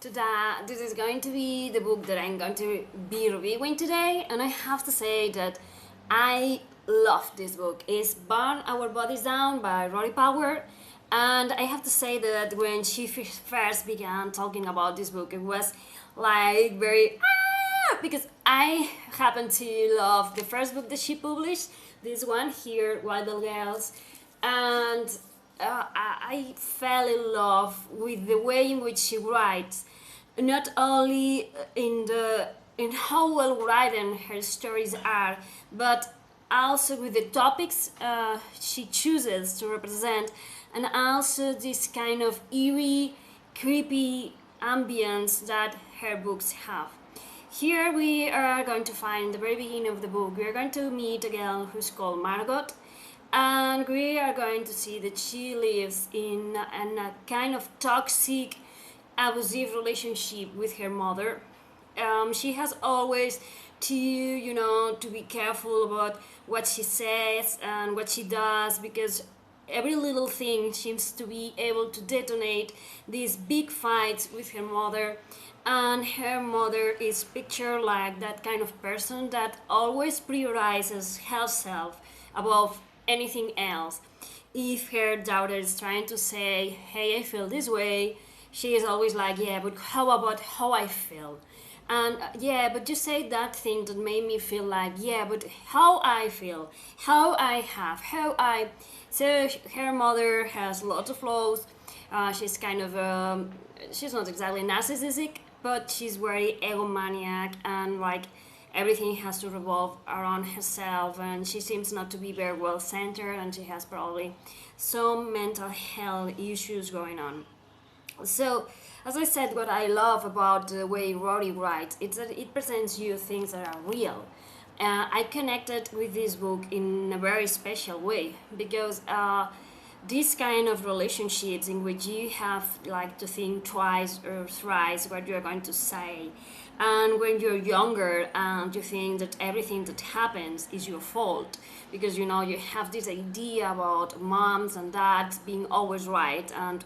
This is going to be the book that I'm going to be reviewing today, and I have to say that I love this book. It's Burn Our Bodies Down by Rory, and I have to say that when she first began talking about this book, it was like very because I happen to love the first book that she published, this one here, Wild Little Girls, and I fell in love with the way in which she writes, not only in how well written her stories are, but also with the topics she chooses to represent, and also this kind of eerie, creepy ambience that her books have. Here we are going to find the very beginning of the book. We are going to meet a girl who's called Margot, and we are going to see that she lives in a kind of toxic, abusive relationship with her mother. She has always to be careful about what she says and what she does, because every little thing seems to be able to detonate these big fights with her mother. And her mother is pictured like that kind of person that always prioritizes herself above anything else. If her daughter is trying to say, hey, I feel this way, she is always like, yeah, but how about how I feel? And yeah, but you say that thing that made me feel like, yeah, but how I feel, how I have, how I. So her mother has lots of flaws. She's kind of, she's not exactly narcissistic, but she's very egomaniac, and like everything has to revolve around herself, and she seems not to be very well centered, and she has probably some mental health issues going on. So, as I said, what I love about the way Rory writes is that it presents you things that are real. I connected with this book in a very special way, because these kind of relationships in which you have like to think twice or thrice what you're going to say, and when you're younger and you think that everything that happens is your fault, because you have this idea about moms and dads being always right, and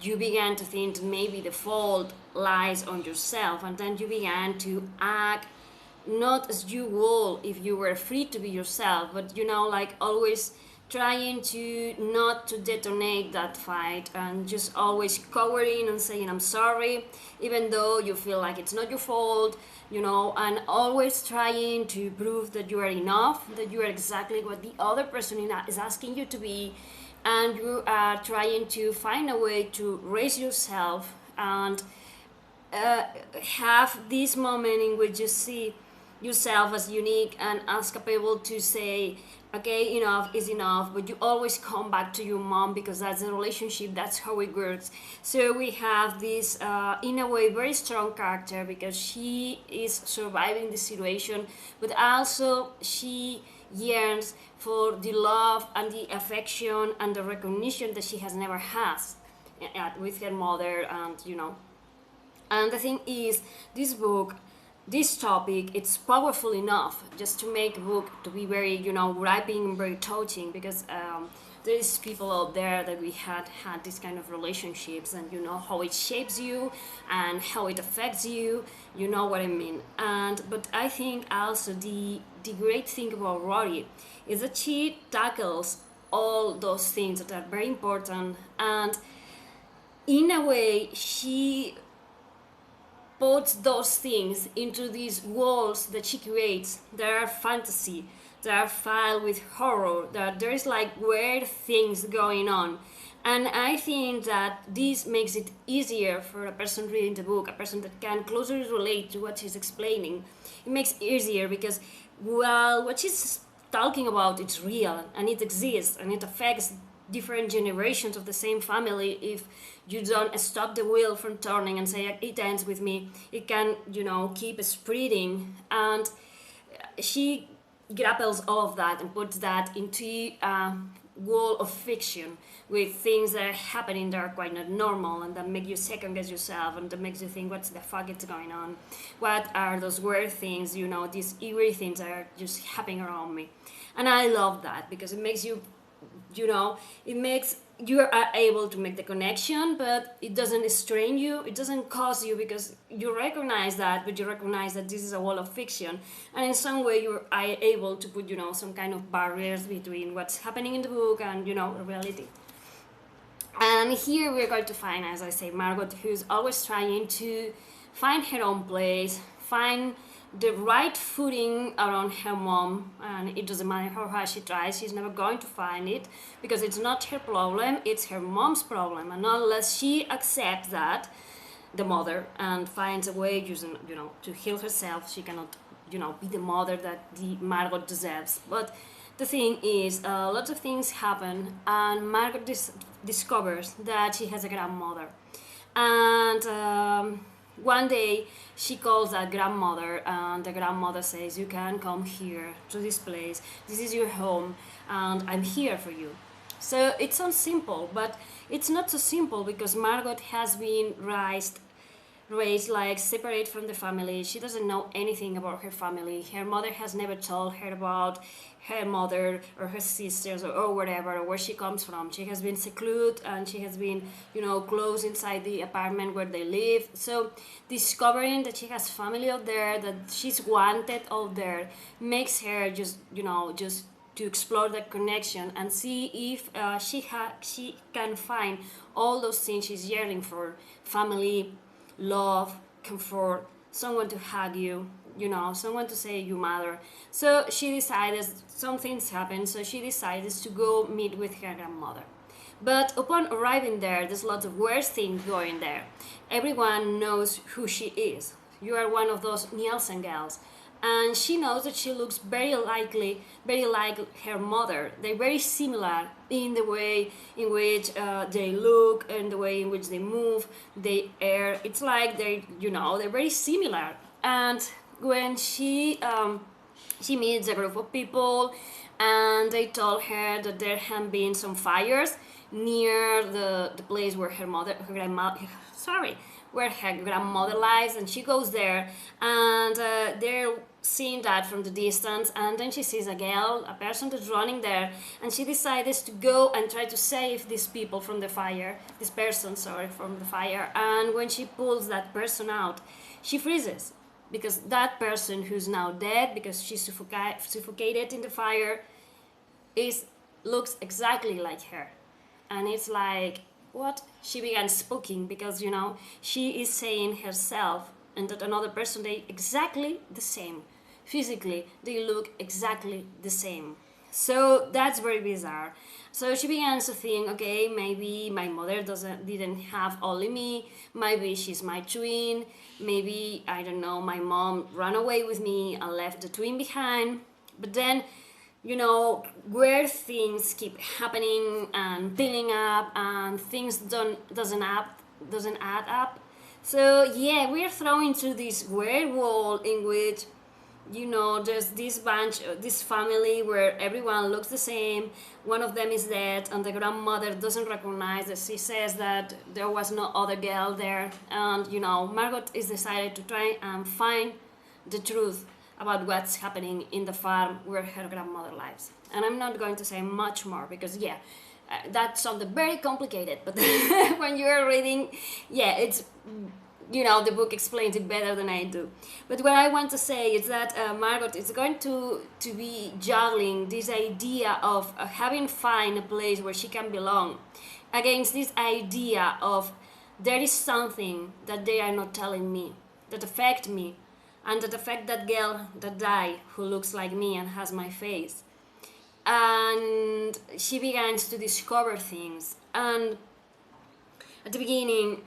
you began to think that maybe the fault lies on yourself, and then you began to act not as you would if you were free to be yourself, but like always trying to not to detonate that fight, and just always cowering and saying I'm sorry, even though you feel like it's not your fault, and always trying to prove that you are enough, that you are exactly what the other person is asking you to be, and you are trying to find a way to raise yourself and have this moment in which you see yourself as unique and as capable to say, okay, enough is enough, but you always come back to your mom, because that's the relationship, that's how it works. So we have this, in a way, very strong character, because she is surviving the situation, but also she yearns for the love and the affection and the recognition that she has never has with her mother, and the thing is, this book, this topic, it's powerful enough just to make a book to be very gripping and very touching, because there's people out there that we had these kind of relationships, and how it shapes you and how it affects you, what I mean. But I think also the great thing about Rory is that she tackles all those things that are very important, and in a way she puts those things into these walls that she creates. There are fantasy, that are filled with horror, that there is like weird things going on. And I think that this makes it easier for a person reading the book, a person that can closely relate to what she's explaining. It makes it easier because, well, what she's talking about, it's real and it exists and it affects different generations of the same family. If you don't stop the wheel from turning and say it ends with me, it can keep spreading. And she grapples all of that and puts that into a wall of fiction with things that are happening that are quite not normal, and that make you second guess yourself, and that makes you think what's the fuck is going on, what are those weird things, these eerie things that are just happening around me. And I love that because it makes you it makes you are able to make the connection, but it doesn't strain you, it doesn't cause you, because you recognize that, but you recognize that this is a wall of fiction, and in some way you're able to put, some kind of barriers between what's happening in the book and, reality. And here we're going to find, as I say, Margot, who's always trying to find her own place, find the right footing around her mom, and it doesn't matter how hard she tries, she's never going to find it, because it's not her problem, it's her mom's problem. And unless she accepts that, the mother, and finds a way, using, to heal herself, she cannot, be the mother that the Margot deserves. But the thing is, lots of things happen, and Margot discovers that she has a grandmother. And one day she calls that grandmother, and the grandmother says, you can come here to this place, this is your home, and I'm here for you. So it sounds simple, but it's not so simple, because Margot has been raised like separate from the family. She doesn't know anything about her family. Her mother has never told her about her mother or her sisters, or whatever, or where she comes from. She has been secluded, and she has been, closed inside the apartment where they live. So discovering that she has family out there, that she's wanted out there, makes her just to explore that connection and see if she can find all those things she's yearning for: family, love, comfort, someone to hug you, someone to say you matter. So she decided, some things happened, so she decided to go meet with her grandmother. But upon arriving there, there's lots of weird things going there. Everyone knows who she is. You are one of those Nielsen girls. And she knows that she looks very like her mother. They're very similar in the way in which they look, and the way in which they move, they air. It's like they're very similar. And when she meets a group of people, and they told her that there have been some fires near the place where where her grandmother lies, and she goes there, and they're seeing that from the distance, and then she sees a person that's running there, and she decides to go and try to save these people from the fire, from the fire. And when she pulls that person out, she freezes, because that person, who's now dead because she's suffocated in the fire, looks exactly like her. And it's like, what? She began speaking, because she is saying herself and that another person, they exactly the same. Physically, they look exactly the same. So that's very bizarre. So she begins to think, okay, maybe my mother didn't have only me, maybe she's my twin, maybe, I don't know, my mom ran away with me and left the twin behind. But then, weird things keep happening and piling up, and things doesn't add up. So yeah, we're thrown into this weird world in which, there's this family where everyone looks the same. One of them is dead, and the grandmother doesn't recognize that. She says that there was no other girl there, and Margot is decided to try and find the truth about what's happening in the farm where her grandmother lives. And I'm not going to say much more, because that sounded very complicated, but when you're reading, it's, the book explains it better than I do. But what I want to say is that Margot is going to be juggling this idea of having find a place where she can belong, against this idea of there is something that they are not telling me, that affect me, and that affect that girl that died, who looks like me and has my face. And she begins to discover things. And at the beginning,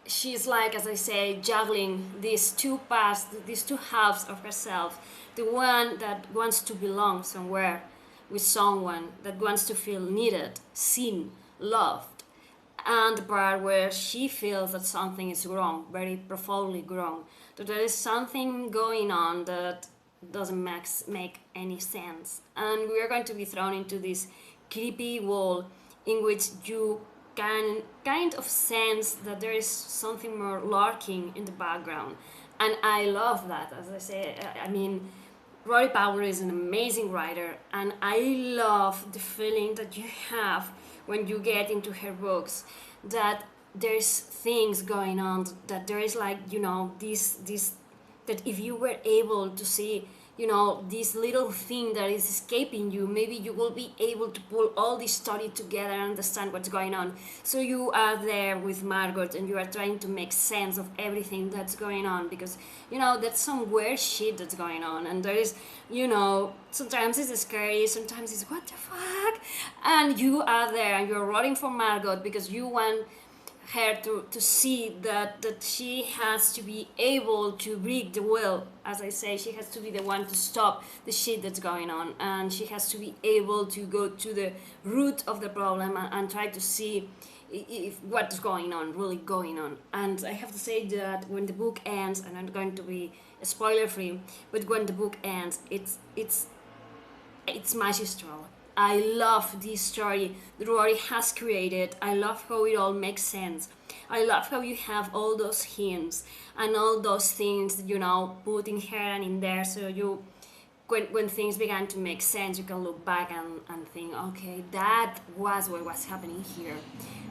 she's like, as I say, juggling these two paths, these two halves of herself. The one that wants to belong somewhere with someone, that wants to feel needed, seen, loved. And the part where she feels that something is wrong, very profoundly wrong, that there is something going on that doesn't make any sense. And we are going to be thrown into this creepy world in which you can kind of sense that there is something more lurking in the background. And I love that. As I say, Rory Power is an amazing writer, and I love the feeling that you have when you get into her books, that there's things going on, that there is like, you know, this that if you were able to see, you know, this little thing that is escaping you, maybe you will be able to pull all this story together and understand what's going on. So you are there with Margot and you are trying to make sense of everything that's going on, because, you know, that's some weird shit that's going on, and there is, you know, sometimes it's scary, sometimes it's what the fuck, and you are there and you're rooting for Margot because you want her to see that she has to be able to break the will. As I say, she has to be the one to stop the shit that's going on, and she has to be able to go to the root of the problem and try to see if what's going on, really going on. And I have to say that when the book ends, and I'm going to be spoiler free, but when the book ends, it's magistral. I love this story that Rory has created. I love how it all makes sense. I love how you have all those hints and all those things, you know, put in here and in there, so you, when things began to make sense, you can look back and think, okay, that was what was happening here.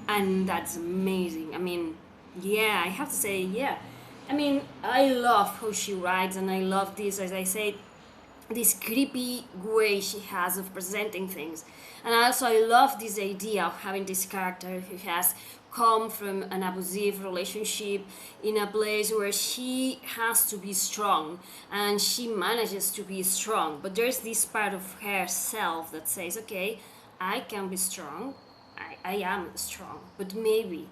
And that's amazing. I mean, yeah, I have to say, yeah. I mean, I love how she writes, and I love this, as I said, this creepy way she has of presenting things. And also I love this idea of having this character who has come from an abusive relationship in a place where she has to be strong, and she manages to be strong, but there's this part of herself that says, okay, I can be strong, I am strong, but maybe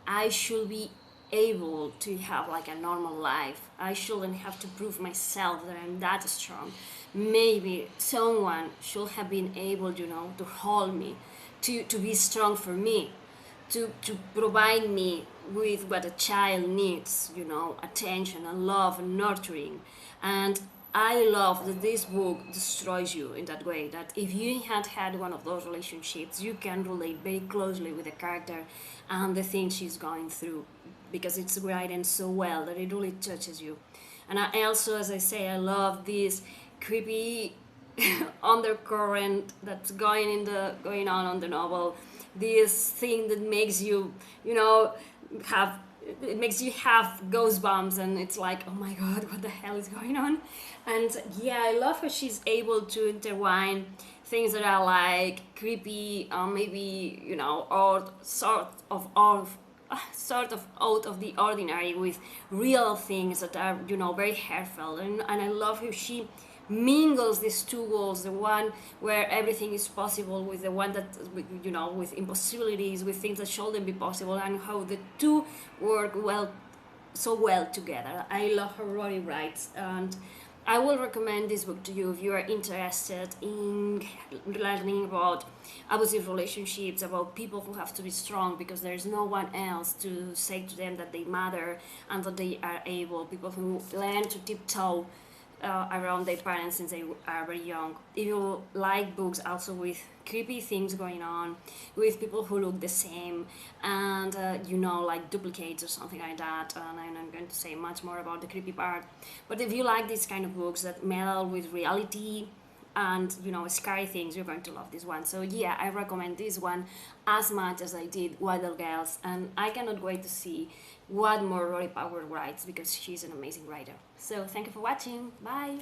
I should be able to have like a normal life. I shouldn't have to prove myself that I'm that strong. Maybe someone should have been able, you know, to hold me, to be strong for me, to provide me with what a child needs, you know, attention and love and nurturing. And I love that this book destroys you in that way, that if you had had one of those relationships, you can relate very closely with the character and the things she's going through, because it's written so well that it really touches you. And I also, as I say, I love this creepy undercurrent that's going on the novel. This thing that makes you, you know, it makes you have goosebumps, and it's like, oh my god, what the hell is going on? And yeah, I love how she's able to intertwine things that are like creepy, maybe, you know, or sort of out of the ordinary, with real things that are, you know, very heartfelt. And I love how she mingles these two worlds, the one where everything is possible with the one that, you know, with impossibilities, with things that shouldn't be possible, and how the two work so well together. I love how Rory writes, and I will recommend this book to you if you are interested in learning about abusive relationships, about people who have to be strong because there's no one else to say to them that they matter and that they are able, people who learn to tiptoe around their parents since they are very young. If you like books also with creepy things going on, with people who look the same, and you know, like duplicates or something like that, and I'm not going to say much more about the creepy part, but if you like these kind of books that meddle with reality and, you know, scary things, you're going to love this one. So yeah, I recommend this one as much as I did Wild Girls, and I cannot wait to see what more Rory Power writes, because she's an amazing writer. So thank you for watching. Bye.